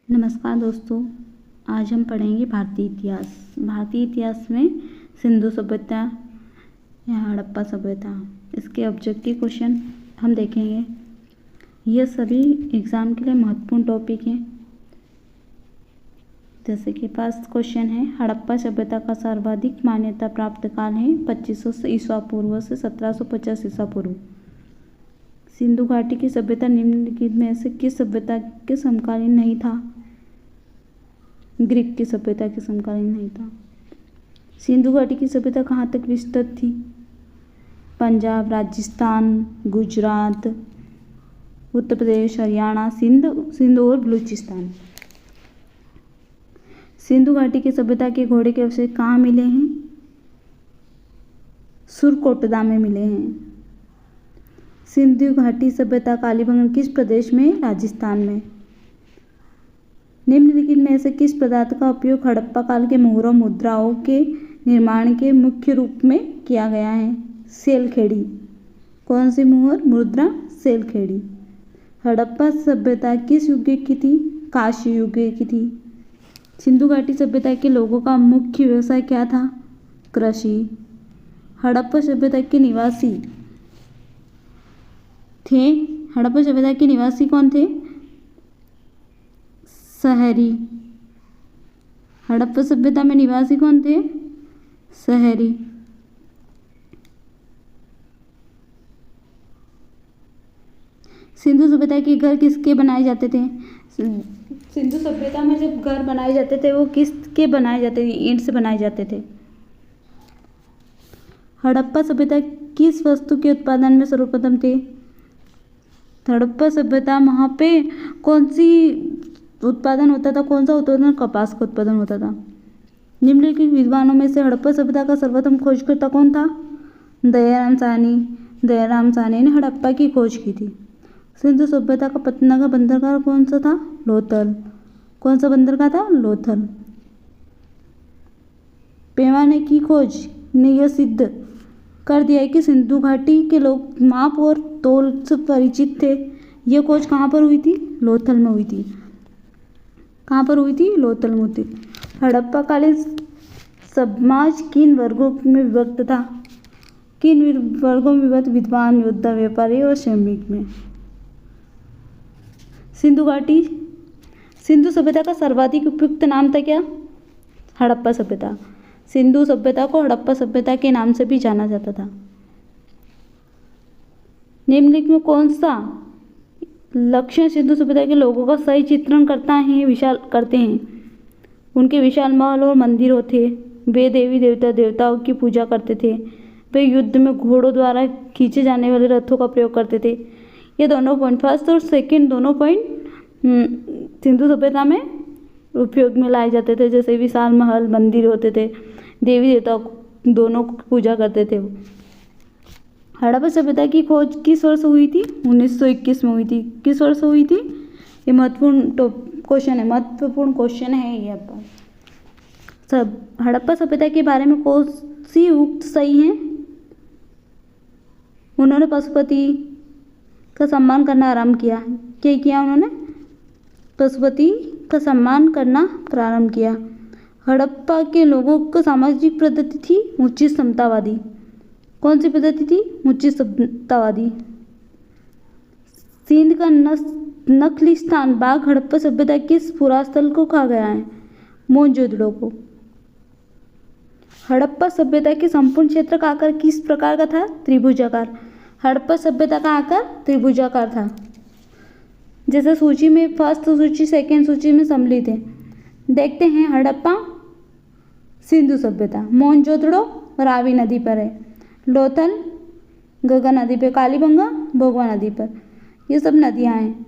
नमस्कार दोस्तों, आज हम पढ़ेंगे भारतीय इतिहास। भारतीय इतिहास में सिंधु सभ्यता या हड़प्पा सभ्यता, इसके ऑब्जेक्टिव क्वेश्चन हम देखेंगे। यह सभी एग्ज़ाम के लिए महत्वपूर्ण टॉपिक हैं। जैसे कि फर्स्ट क्वेश्चन है, हड़प्पा सभ्यता का सर्वाधिक मान्यता प्राप्त काल है 2500 ईसा पूर्व से 1750 ईसा पूर्व। सिंधु घाटी की सभ्यता निम्नलिखित में से किस सभ्यता के समकालीन नहीं था? ग्रीक की सभ्यता के समकालीन नहीं था। सिंधु घाटी की सभ्यता कहाँ तक विस्तृत थी? पंजाब, राजस्थान, गुजरात, उत्तर प्रदेश, हरियाणा, सिंध और बलूचिस्तान। सिंधु घाटी की सभ्यता के घोड़े के अवशेष कहाँ मिले हैं? सुरकोटदा में मिले हैं। सिंधु घाटी सभ्यता कालीबंगन किस प्रदेश में? राजस्थान में। निम्नलिखित में से किस पदार्थ का उपयोग हड़प्पा काल के मोहरों मुद्राओं के निर्माण के मुख्य रूप में किया गया है? सेलखेड़ी। कौन सी मोहर मुद्रा? सेलखेड़ी। हड़प्पा सभ्यता किस युग की थी? कांस्य युग की थी। सिंधु घाटी सभ्यता के लोगों का मुख्य व्यवसाय क्या था? कृषि। हड़प्पा सभ्यता के निवासी थे। हड़प्पा सभ्यता के निवासी कौन थे? शहरी। हड़प्पा सभ्यता में निवासी कौन थे? शहरी। सिंधु सभ्यता के घर किसके बनाए जाते थे? सिंधु सभ्यता में जब घर बनाए जाते थे वो किसके बनाए जाते थे? ईंट से बनाए जाते थे। हड़प्पा सभ्यता किस वस्तु के उत्पादन में सर्वप्रथम थे? हड़प्पा सभ्यता वहाँ पे कौन सी उत्पादन होता था? कौन सा उत्पादन? कपास का उत्पादन होता था। निम्नलिखित विद्वानों में से हड़प्पा सभ्यता का सर्वप्रथम खोजकर्ता कौन था? दयाराम साहनी। दयाराम साहनी ने हड़प्पा की खोज की थी। सिंधु सभ्यता का पटना का बंदरगाह कौन सा था? लोथल। कौन सा बंदरगाह था? लोथल। पैमाने की खोज ने यह सिद्ध कर दिया है कि सिंधु घाटी के लोग माप और तौल से परिचित थे। यह खोज कहाँ पर हुई थी? लोथल में हुई थी। कहाँ पर हुई थी? लोथल में हुई थी। हड़प्पा कालीन समाज किन वर्गों में विभक्त था? किन वर्गों में विभक्त? विद्वान, योद्धा, व्यापारी और श्रमिक में। सिंधु सभ्यता का सर्वाधिक उपयुक्त नाम था क्या? हड़प्पा सभ्यता। सिंधु सभ्यता को हड़प्पा सभ्यता के नाम से भी जाना जाता था। निम्नलिखित में कौन सा लक्षण सिंधु सभ्यता के लोगों का सही चित्रण करते हैं? उनके विशाल महल और मंदिर होते। वे देवी देवताओं की पूजा करते थे। वे युद्ध में घोड़ों द्वारा खींचे जाने वाले रथों का प्रयोग करते थे। ये दोनों पॉइंट, फर्स्ट और सेकंड दोनों पॉइंट सिंधु सभ्यता में उपयोग में लाए जाते थे। जैसे विशाल महल, मंदिर होते थे, देवी देवताओं दोनों की पूजा करते थे। हड़प्पा सभ्यता की खोज किस वर्ष हुई थी? 1921 में हुई थी। किस वर्ष हुई थी? ये महत्वपूर्ण क्वेश्चन है ये। अब सब हड़प्पा सभ्यता के बारे में कौन सी उक्त सही है? उन्होंने पशुपति का सम्मान करना आरंभ किया। क्या किया उन्होंने? पशुपति का सम्मान करना प्रारंभ किया। हड़प्पा के लोगों को सामाजिक पद्धति थी उचित समतावादी। कौन सी पद्धति थी? उचित समतावादी। सिंध का नखलिस्तान बाग हड़प्पा सभ्यता किस पुरास्थल को कहा गया है? मोहनजोदड़ो को। हड़प्पा सभ्यता के संपूर्ण क्षेत्र का आकार किस प्रकार का था? त्रिभुजाकार। हड़प्पा सभ्यता का आकार त्रिभुजाकार था। जैसे सूची में फर्स्ट सूची, सेकंड सूची में सम्मिलित है। देखते हैं हड़प्पा सिंधु सभ्यता। मोहनजोदड़ो रावी नदी पर है। लोथल गंगा नदी पे, कालीबंगा भोगवा नदी पर। ये सब नदियां हैं।